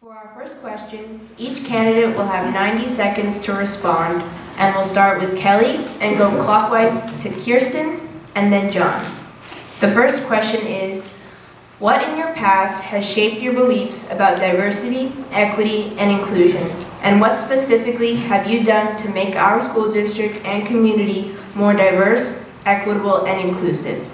For our first question, each candidate will have 90 seconds to respond, and we'll start with Kelly and go clockwise to Kirsten and then John. The first question is, what in your past has shaped your beliefs about diversity, equity, and inclusion? And what specifically have you done to make our school district and community more diverse, equitable, and inclusive?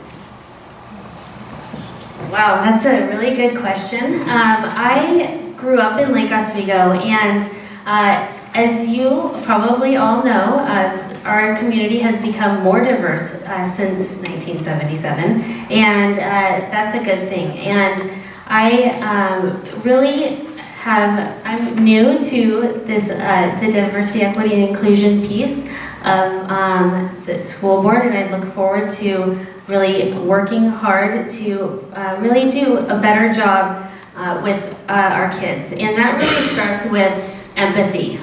Wow, that's a really good question. I grew up in Lake Oswego, and as you probably all know, our community has become more diverse since 1977, and that's a good thing. And I'm new to this the diversity, equity, and inclusion piece of the school board, and I look forward to really working hard to really do a better job with our kids. And that really starts with empathy.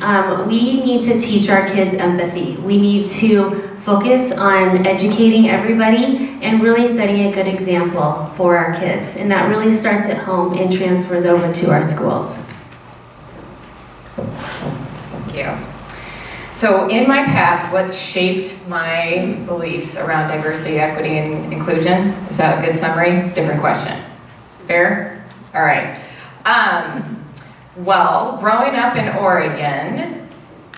We need to teach our kids empathy. We need to focus on educating everybody and really setting a good example for our kids. And that really starts at home and transfers over to our schools. Thank you. So in my past, what shaped my beliefs around diversity, equity, and inclusion? Is that a good summary? Different question. Fair? All right. Well, growing up in Oregon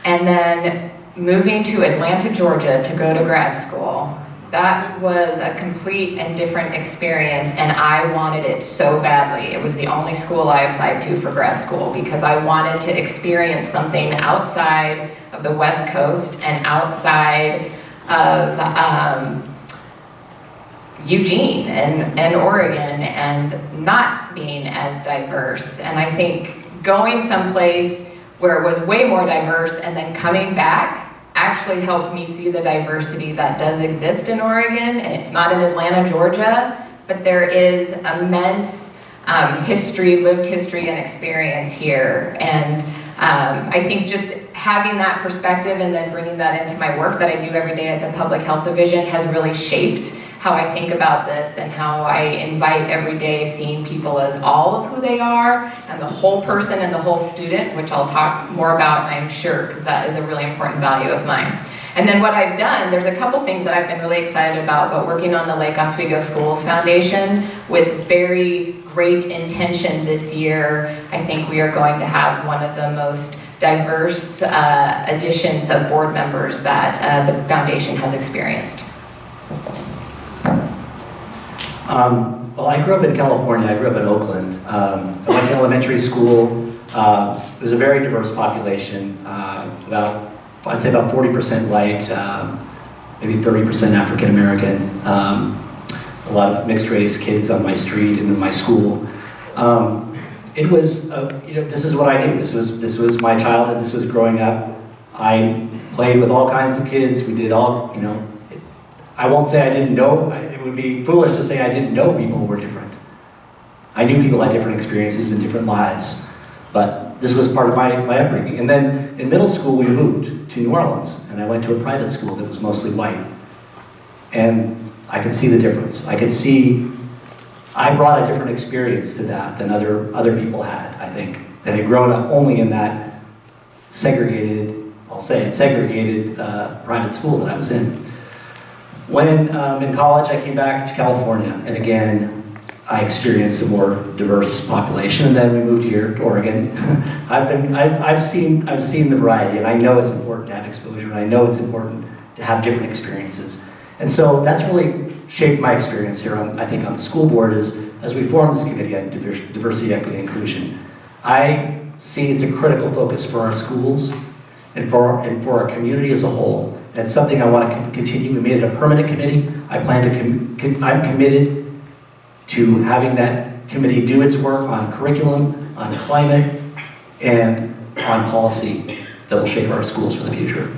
and then moving to Atlanta, Georgia to go to grad school, that was a complete and different experience, and I wanted it so badly. It was the only school I applied to for grad school because I wanted to experience something outside of the West Coast and outside of Eugene and Oregon and not being as diverse. And I think going someplace where it was way more diverse and then coming back actually helped me see the diversity that does exist in Oregon. And it's not in Atlanta, Georgia, but there is immense history, lived history and experience here. And I think just having that perspective and then bringing that into my work that I do every day at the Public Health Division has really shaped how I think about this and how I invite every day seeing people as all of who they are and the whole person and the whole student, which I'll talk more about, I'm sure, because that is a really important value of mine. And then what I've done, there's a couple things that I've been really excited about, but working on the Lake Oswego Schools Foundation with very great intention this year, I think we are going to have one of the most diverse additions of board members that the foundation has experienced. Well, I grew up in California. I grew up in Oakland. I went to elementary school. It was a very diverse population. I'd say about 40% white, maybe 30% African American. A lot of mixed race kids on my street and in my school. It was, this is what I knew. This was my childhood. This was growing up. I played with all kinds of kids. We did all, I won't say I didn't know. It would be foolish to say I didn't know people who were different. I knew people had different experiences and different lives, but this was part of my upbringing. And then in middle school, we moved to New Orleans, and I went to a private school that was mostly white. And I could see the difference. I brought a different experience to that than other people had, I think, that had grown up only in that segregated private school that I was in. When in college, I came back to California, and again, I experienced a more diverse population, and then we moved here to Oregon. I've seen the variety, and I know it's important to have exposure, and I know it's important to have different experiences. And so that's really shaped my experience here, I think, on the school board as we form this committee on diversity, equity, and inclusion. I see it's a critical focus for our schools and for our community as a whole. That's something I want to continue. We made it a permanent committee. I'm committed to having that committee do its work on curriculum, on climate, and on policy that will shape our schools for the future.